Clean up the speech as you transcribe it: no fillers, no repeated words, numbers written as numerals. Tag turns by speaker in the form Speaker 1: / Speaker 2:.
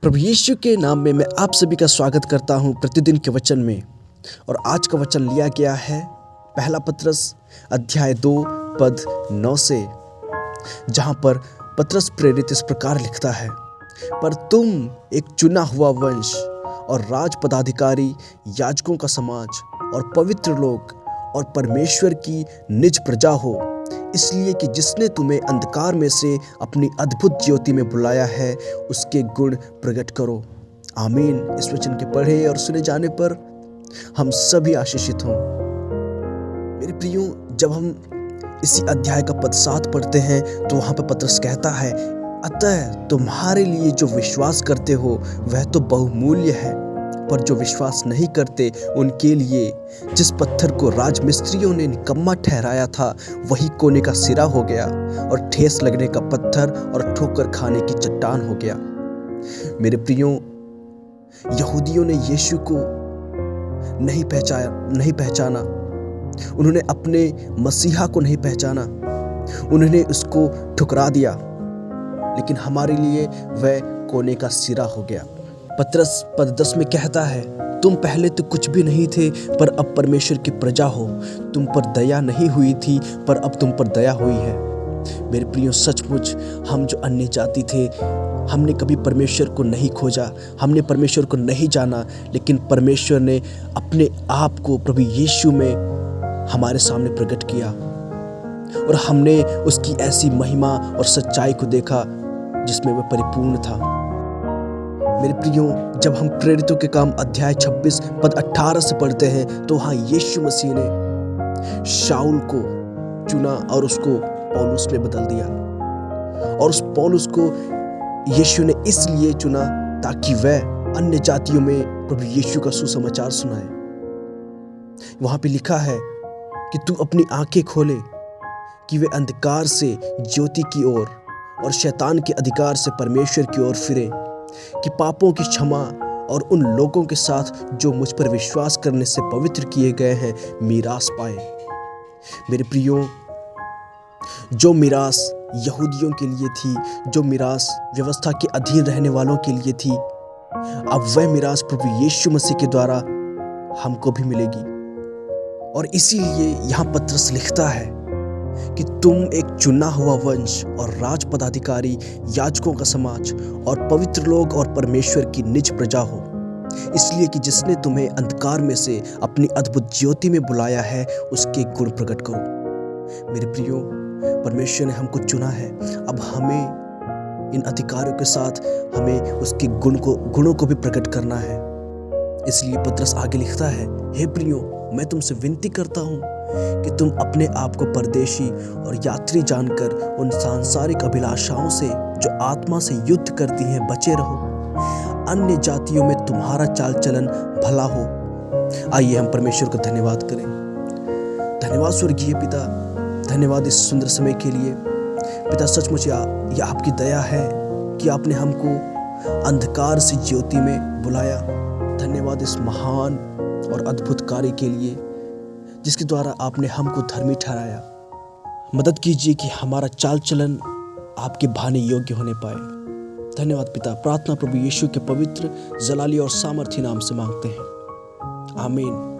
Speaker 1: प्रभु यीशु के नाम में मैं आप सभी का स्वागत करता हूं प्रतिदिन के वचन में। और आज का वचन लिया गया है पहला पतरस अध्याय 2 पद 9 से, जहां पर पतरस प्रेरित इस प्रकार लिखता है, पर तुम एक चुना हुआ वंश और राज पदाधिकारी, याजकों का समाज और पवित्र लोग और परमेश्वर की निज प्रजा हो, इसलिए कि जिसने तुम्हें अंधकार में से अपनी अद्भुत ज्योति में बुलाया है, उसके गुण प्रकट करो। आमीन। इस वचन के पढ़े और सुने जाने पर हम सभी आशीषित हों। मेरे प्रियो, जब हम इसी अध्याय का पद 7 पढ़ते हैं तो वहां पर पतरस कहता है, अतः तुम्हारे लिए जो विश्वास करते हो वह तो बहुमूल्य है, पर जो विश्वास नहीं करते उनके लिए जिस पत्थर को राजमिस्त्रियों ने निकम्मा ठहराया था, वही कोने का सिरा हो गया और ठेस लगने का पत्थर और ठोकर खाने की चट्टान हो गया। मेरे प्रियो, यहूदियों ने यीशु को नहीं पहचाना, उन्होंने अपने मसीहा को नहीं पहचाना, उन्होंने उसको ठुकरा दिया, लेकिन हमारे लिए वह कोने का सिरा हो गया। पतरस पद 10 में कहता है, तुम पहले तो कुछ भी नहीं थे, पर अब परमेश्वर की प्रजा हो। तुम पर दया नहीं हुई थी, पर अब तुम पर दया हुई है। मेरे प्रियो, सचमुच हम जो अन्य जाति थे, हमने कभी परमेश्वर को नहीं खोजा, हमने परमेश्वर को नहीं जाना, लेकिन परमेश्वर ने अपने आप को प्रभु यीशु में हमारे सामने प्रकट किया और हमने उसकी ऐसी महिमा और सच्चाई को देखा जिसमें वह परिपूर्ण था। मेरे प्रियो, जब हम प्रेरितों के काम अध्याय 26 पद 18 से पढ़ते हैं तो वहाँ यीशु मसीह ने शाऊल को चुना और उसको पौलुस में बदल दिया। और उस पौलुस को यीशु ने इसलिए चुना ताकि वह अन्य जातियों में प्रभु यीशु का सुसमाचार सुनाए। वहाँ पे लिखा है कि तू अपनी आंखें खोले कि वे अंधकार से ज्योति की ओर और शैतान के अधिकार से परमेश्वर की ओर फिरे, कि पापों की क्षमा और उन लोगों के साथ जो मुझ पर विश्वास करने से पवित्र किए गए हैं मीरास पाए। मेरे प्रियो, जो मीरास यहूदियों के लिए थी, जो मीरास व्यवस्था के अधीन रहने वालों के लिए थी, अब वह मीरास प्रभु यीशु मसीह के द्वारा हमको भी मिलेगी। और इसीलिए यहाँ पतरस लिखता है कि तुम एक चुना हुआ वंश और राज पदाधिकारी, याजकों का समाज और पवित्र लोग और परमेश्वर की निज प्रजा हो, इसलिए कि जिसने तुम्हें अंधकार में से अपनी अद्भुत ज्योति में बुलाया है, उसके गुण प्रकट करो। मेरे प्रियो, परमेश्वर ने हमको चुना है, अब हमें इन अधिकारों के साथ हमें उसके गुणों को भी प्रकट करना है। इसलिए पतरस आगे लिखता है, हे प्रियो, मैं तुमसे विनती करता हूँ कि तुम अपने आप को परदेशी और यात्री जानकर उन सांसारिक अभिलाषाओं से जो आत्मा से युद्ध करती हैं बचे रहो। अन्य जातियों में तुम्हारा चाल चलन भला हो। आइए हम परमेश्वर का धन्यवाद करें। धन्यवाद स्वर्गीय पिता, धन्यवाद इस सुंदर समय के लिए। पिता, सचमुच यह आपकी दया है कि आपने हमको अंधकार से ज्योति में बुलाया। धन्यवाद इस महान और अद्भुत कार्य के लिए जिसके द्वारा आपने हमको धर्मी ठहराया। मदद कीजिए कि हमारा चाल चलन आपके भाने योग्य होने पाए। धन्यवाद पिता। प्रार्थना प्रभु यीशु के पवित्र, जलाली और सामर्थी नाम से मांगते हैं। आमीन।